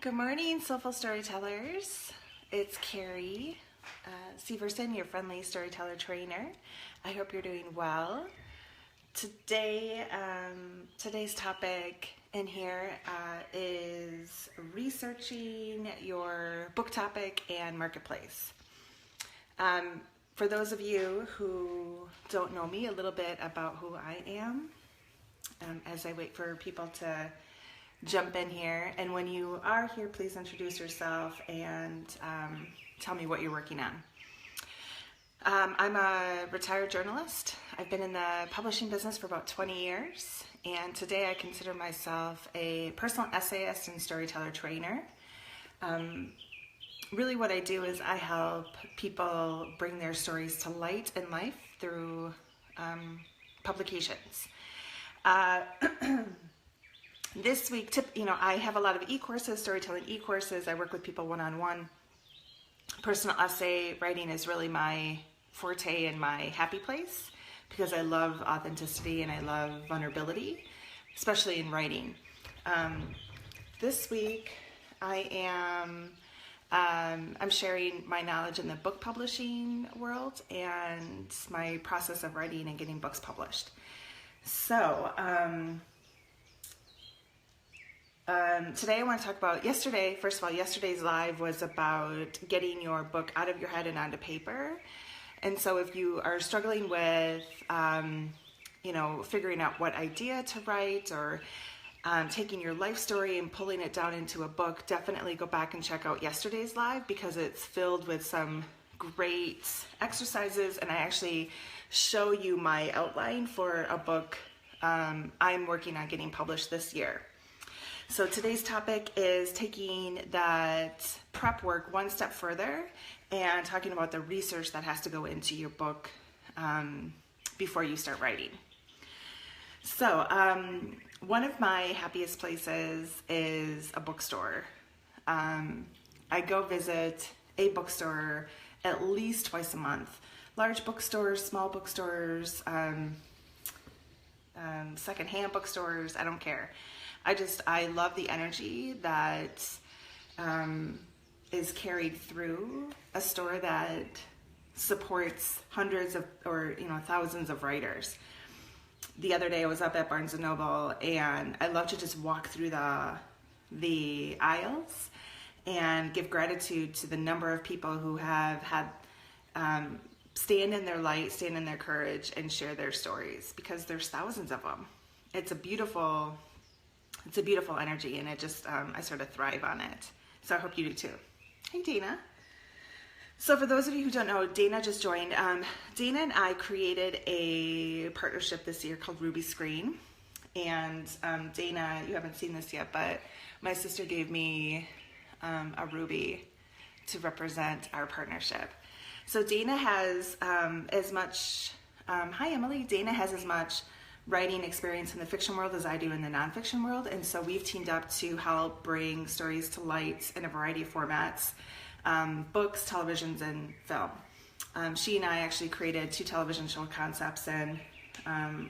Good morning, Soulful Storytellers. It's Carrie Severson, your friendly storyteller trainer. I hope you're doing well. Today's topic in here is researching your book topic and marketplace. For those of you who don't know me, a little bit about who I am, as I wait for people to jump in here. And when you are here, please introduce yourself and tell me what you're working on. I'm a retired journalist. I've been in the publishing business for about 20 years. And today I consider myself a personal essayist and storyteller trainer. Really what I do is I help people bring their stories to light in life through publications. This week, I have a lot of e-courses, storytelling e-courses. I work with people one-on-one. Personal essay writing is really my forte and my happy place because I love authenticity and I love vulnerability, especially in writing. This week, I'm sharing my knowledge in the book publishing world and my process of writing and getting books published. So, today I want to talk about yesterday's live was about getting your book out of your head and onto paper. And so if you are struggling with, figuring out what idea to write or taking your life story and pulling it down into a book, definitely go back and check out yesterday's live because it's filled with some great exercises, and I actually show you my outline for a book I'm working on getting published this year. So today's topic is taking that prep work one step further and talking about the research that has to go into your book before you start writing. So one of my happiest places is a bookstore. I go visit a bookstore at least twice a month. Large bookstores, small bookstores, secondhand bookstores, I don't care. I love the energy that is carried through a store that supports hundreds of or thousands of writers. The other day I was up at Barnes & Noble and I love to just walk through the aisles and give gratitude to the number of people who have had stand in their light, stand in their courage and share their stories, because there's thousands of them. It's a beautiful energy, and it just, I sort of thrive on it. So I hope you do too. Hey, Dana. So for those of you who don't know, Dana just joined. Dana and I created a partnership this year called Ruby Screen. And Dana, you haven't seen this yet, but my sister gave me a ruby to represent our partnership. So Dana has as much, hi Emily, Dana has as much writing experience in the fiction world as I do in the nonfiction world, and so we've teamed up to help bring stories to light in a variety of formats, books, televisions, and film. She and I actually created 2 television show concepts, and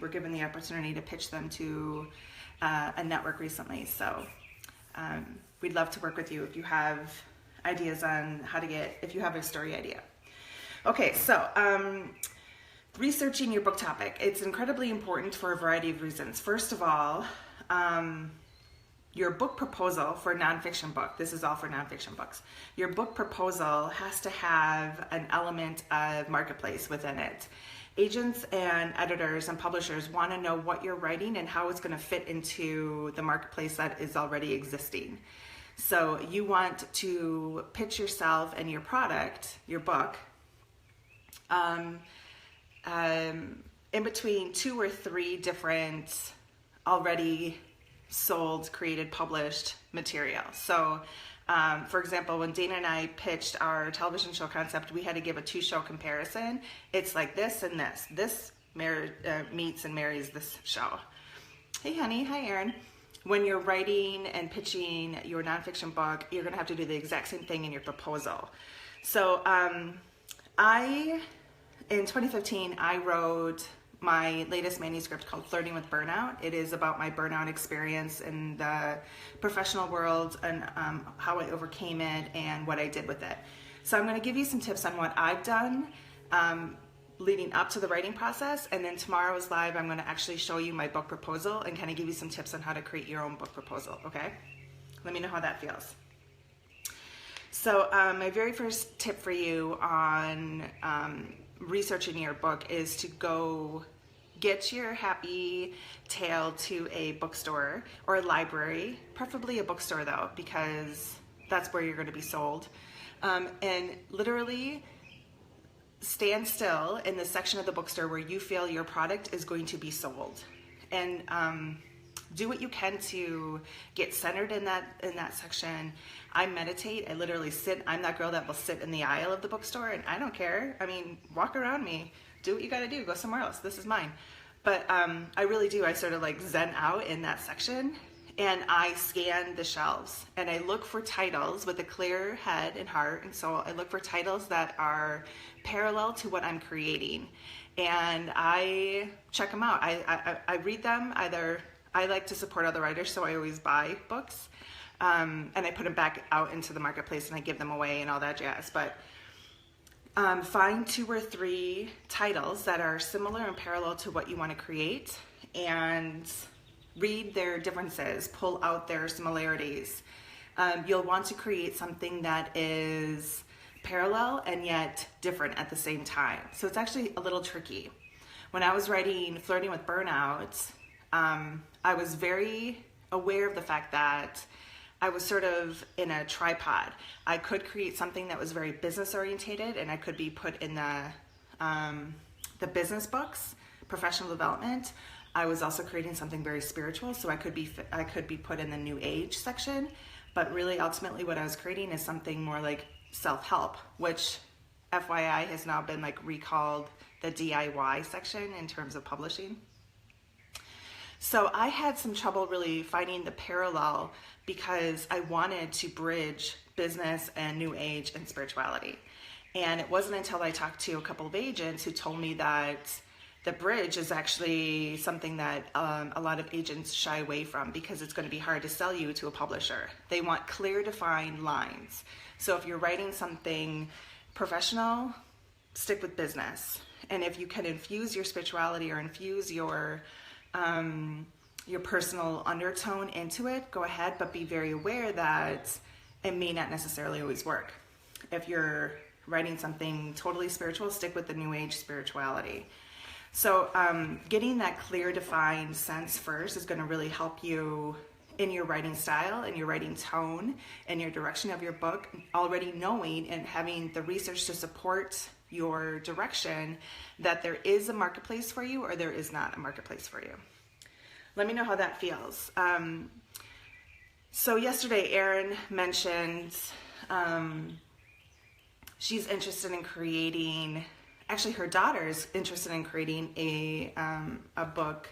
were given the opportunity to pitch them to a network recently. So we'd love to work with you if you have ideas on if you have a story idea. Okay, so researching your book topic. It's incredibly important for a variety of reasons. First of all, your book proposal for a nonfiction book, this is all for nonfiction books, your book proposal has to have an element of marketplace within it. Agents and editors and publishers want to know what you're writing and how it's going to fit into the marketplace that is already existing. So you want to pitch yourself and your product, your book, in between 2 or 3 different already sold, created, published material. So, for example, when Dana and I pitched our television show concept, we had to give a 2-show comparison. It's like this and this. This meets and marries this show. Hey, honey. Hi, Erin. When you're writing and pitching your nonfiction book, you're going to have to do the exact same thing in your proposal. So, in 2015, I wrote my latest manuscript called Flirting with Burnout. It is about my burnout experience in the professional world and how I overcame it and what I did with it. So I'm going to give you some tips on what I've done leading up to the writing process, and then tomorrow's live I'm going to actually show you my book proposal and kind of give you some tips on how to create your own book proposal, okay? Let me know how that feels. So my very first tip for you on researching your book is to go get your happy tale to a bookstore or a library, preferably a bookstore though, because that's where you're going to be sold, and literally stand still in the section of the bookstore where you feel your product is going to be sold, and do what you can to get centered in that section. I meditate. I literally sit. I'm that girl that will sit in the aisle of the bookstore, and I don't care. I mean, walk around me. Do what you got to do. Go somewhere else. This is mine. But I really do. I sort of like zen out in that section, and I scan the shelves, and I look for titles with a clear head and heart and soul. I look for titles that are parallel to what I'm creating, and I check them out. I read them. Either I like to support other writers, so I always buy books, and I put them back out into the marketplace, and I give them away and all that jazz. But find 2 or 3 titles that are similar and parallel to what you want to create, and read their differences, pull out their similarities. You'll want to create something that is parallel and yet different at the same time. So it's actually a little tricky. When I was writing Flirting with Burnout, I was very aware of the fact that I was sort of in a tripod. I could create something that was very business orientated, and I could be put in the business books, professional development. I was also creating something very spiritual, so I could be put in the New Age section. But really, ultimately, what I was creating is something more like self-help, which, FYI, has now been like recalled the DIY section in terms of publishing. So I had some trouble really finding the parallel because I wanted to bridge business and New Age and spirituality. And it wasn't until I talked to a couple of agents who told me that the bridge is actually something that a lot of agents shy away from because it's going to be hard to sell you to a publisher. They want clear, defined lines. So if you're writing something professional, stick with business. And if you can infuse your spirituality or infuse your personal undertone into it, go ahead, but be very aware that it may not necessarily always work. If you're writing something totally spiritual, stick with the New Age spirituality. So getting that clear, defined sense first is going to really help you in your writing style and your writing tone and your direction of your book, already knowing and having the research to support your direction that there is a marketplace for you or there is not a marketplace for you. Let me know how that feels. So yesterday, Erin mentioned she's interested in creating, actually her daughter's interested in creating a book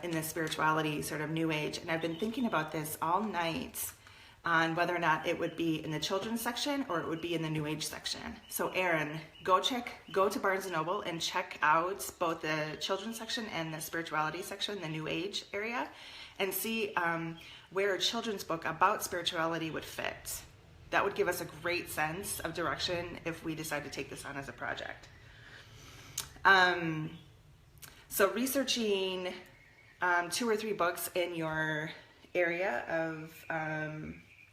in the spirituality sort of New Age. And I've been thinking about this all night on whether or not it would be in the children's section or it would be in the New Age section. So Erin, go to Barnes & Noble and check out both the children's section and the spirituality section, the New Age area, and see where a children's book about spirituality would fit. That would give us a great sense of direction if we decide to take this on as a project. So researching 2 or 3 books in your area of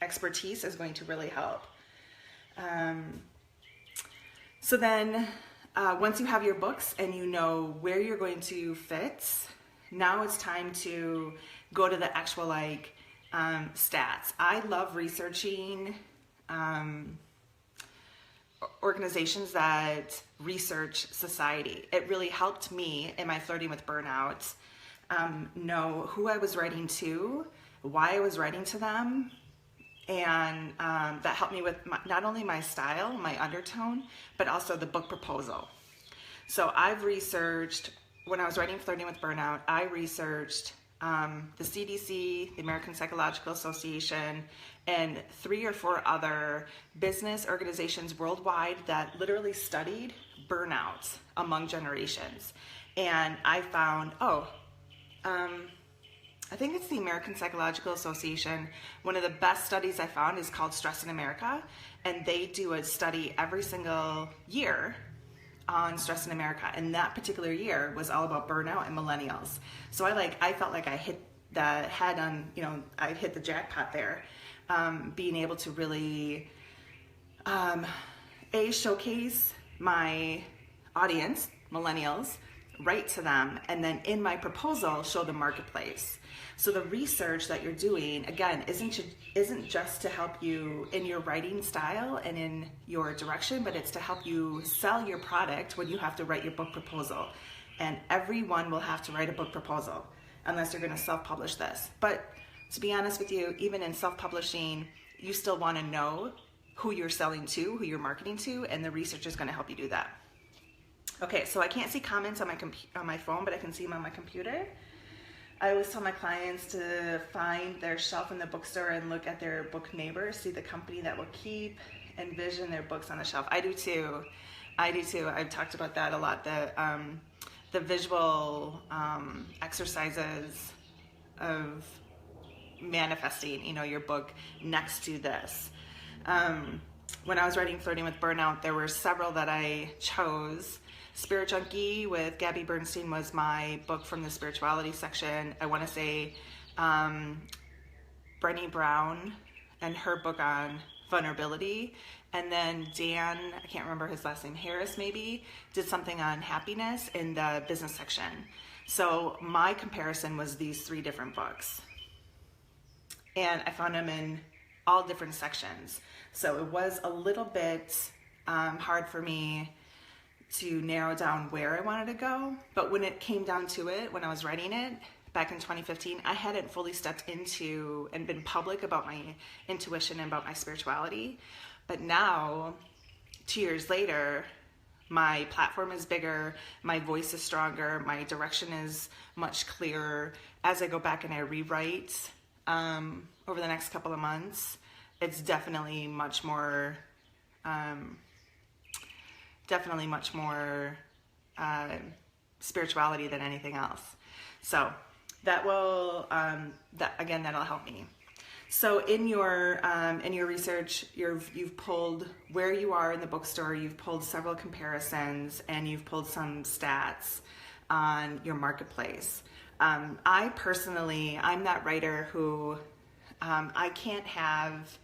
expertise is going to really help. So then once you have your books and you know where you're going to fit, now it's time to go to the actual stats. I love researching organizations that research society. It really helped me in my Flirting with Burnout know who I was writing to, why I was writing to them, and that helped me with not only my style, my undertone, but also the book proposal. So I've researched, when I was writing Flirting with Burnout, I researched the CDC, the American Psychological Association, and 3 or 4 other business organizations worldwide that literally studied burnout among generations. And I found, I think it's the American Psychological Association. One of the best studies I found is called Stress in America, and they do a study every single year on stress in America, and that particular year was all about burnout and millennials. So I felt like I hit the head on, I hit the jackpot there, being able to really showcase my audience, millennials, write to them, and then in my proposal show the marketplace. So the research that you're doing, again, isn't just to help you in your writing style and in your direction, but it's to help you sell your product when you have to write your book proposal. And everyone will have to write a book proposal unless you're going to self-publish this. But to be honest with you, even in self-publishing, you still want to know who you're selling to, who you're marketing to, and the research is going to help you do that. Okay, so I can't see comments on my phone, but I can see them on my computer. I always tell my clients to find their shelf in the bookstore and look at their book neighbors, see the company that will keep, envision their books on the shelf. I do too. I've talked about that a lot. The visual exercises of manifesting, your book next to this. When I was writing Flirting with Burnout, there were several that I chose. Spirit Junkie with Gabby Bernstein was my book from the spirituality section. I want to say Brené Brown and her book on vulnerability. And then Dan, I can't remember his last name, Harris maybe, did something on happiness in the business section. So my comparison was these 3 different books. And I found them in all different sections. So it was a little bit hard for me to narrow down where I wanted to go. But when it came down to it, when I was writing it back in 2015, I hadn't fully stepped into and been public about my intuition and about my spirituality. But now, 2 years later, my platform is bigger, my voice is stronger, my direction is much clearer. As I go back and I rewrite over the next couple of months, it's definitely much more spirituality than anything else. So that will that'll help me. So in your research, you've pulled where you are in the bookstore, you've pulled several comparisons, and you've pulled some stats on your marketplace. I'm that writer who I can't have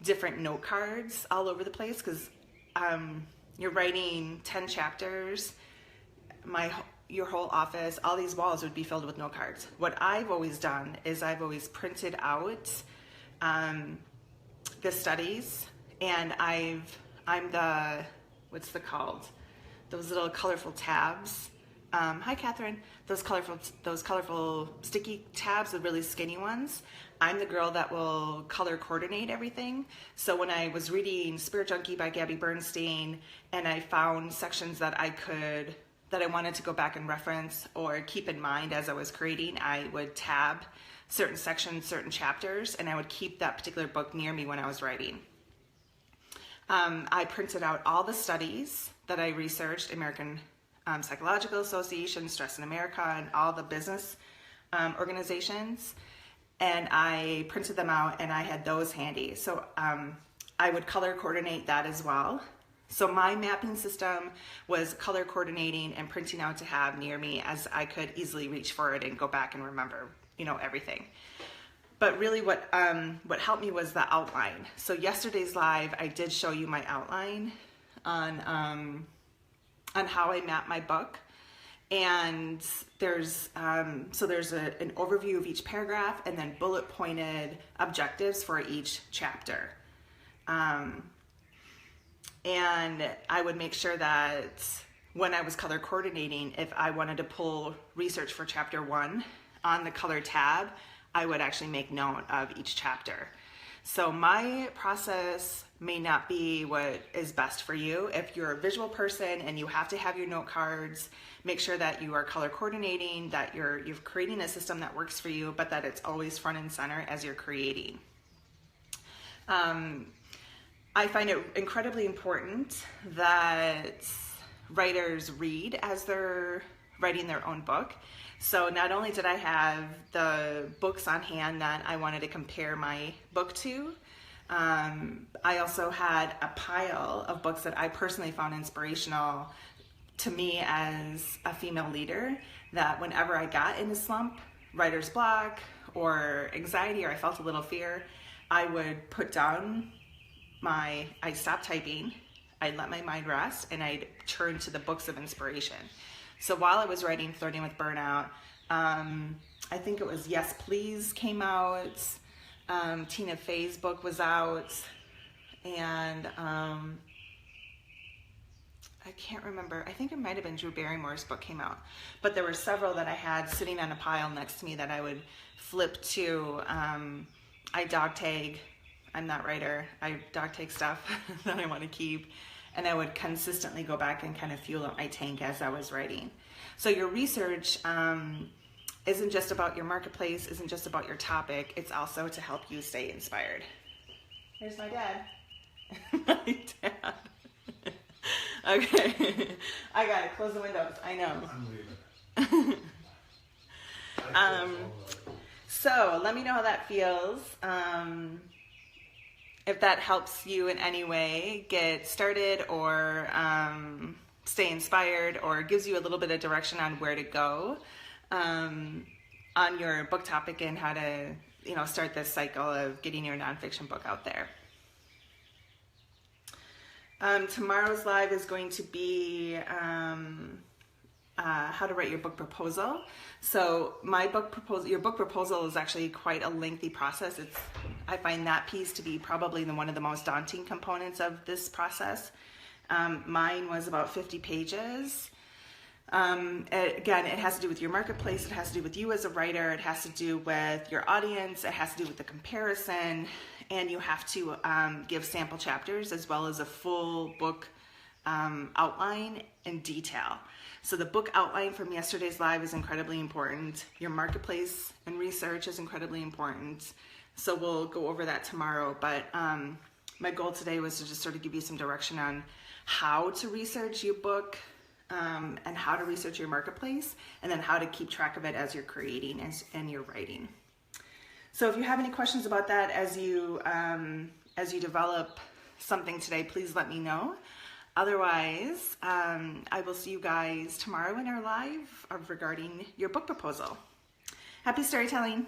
different note cards all over the place, because you're writing 10 chapters, your whole office, all these walls would be filled with note cards. What I've always done is I've always printed out the studies, and I'm the, what's the called? Those little colorful tabs. Hi, Catherine. Those colorful sticky tabs, the really skinny ones. I'm the girl that will color coordinate everything. So when I was reading Spirit Junkie by Gabby Bernstein, and I found sections that I wanted to go back and reference or keep in mind as I was creating, I would tab certain sections, certain chapters, and I would keep that particular book near me when I was writing. I printed out all the studies that I researched, American Psychological Association, Stress in America, and all the business organizations, and I printed them out, and I had those handy. So I would color coordinate that as well. So my mapping system was color coordinating and printing out to have near me, as I could easily reach for it and go back and remember, everything. But really what helped me was the outline. So yesterday's live, I did show you my outline on how I map my book. And there's an overview of each paragraph, and then bullet pointed objectives for each chapter. And I would make sure that when I was color coordinating, if I wanted to pull research for chapter 1 on the color tab, I would actually make note of each chapter. So my process may not be what is best for you. If you're a visual person and you have to have your note cards, make sure that you are color coordinating, that you're creating a system that works for you, but that it's always front and center as you're creating. I find it incredibly important that writers read as they're writing their own book. So not only did I have the books on hand that I wanted to compare my book to, I also had a pile of books that I personally found inspirational to me as a female leader, that whenever I got in a slump, writer's block, or anxiety, or I felt a little fear, I would put down I'd stop typing, I'd let my mind rest, and I'd turn to the books of inspiration. So while I was writing Flirting with Burnout, I think it was Yes Please came out, Tina Fey's book was out, and I can't remember, I think it might have been Drew Barrymore's book came out, but there were several that I had sitting on a pile next to me that I would flip to. I dog tag, I'm not writer, I dog tag stuff that I want to keep, and I would consistently go back and kind of fuel up my tank as I was writing. So your research isn't just about your marketplace, isn't just about your topic, it's also to help you stay inspired. Here's my dad. My dad. Okay, I gotta close the windows, I know. I'm leaving. So let me know how that feels. If that helps you in any way get started, or stay inspired, or gives you a little bit of direction on where to go on your book topic, and how to, start this cycle of getting your nonfiction book out there. Tomorrow's live is going to be how to write your book proposal. So your book proposal is actually quite a lengthy process. I find that piece to be probably one of the most daunting components of this process. Mine was about 50 pages. Again, it has to do with your marketplace, it has to do with you as a writer, it has to do with your audience, it has to do with the comparison, and you have to give sample chapters as well as a full book outline in detail. So the book outline from yesterday's live is incredibly important. Your marketplace and research is incredibly important. So we'll go over that tomorrow, but my goal today was to just sort of give you some direction on how to research your book, and how to research your marketplace, and then how to keep track of it as you're creating and you're writing. So if you have any questions about that as you develop something today, please let me know. Otherwise, I will see you guys tomorrow in our live regarding your book proposal. Happy storytelling.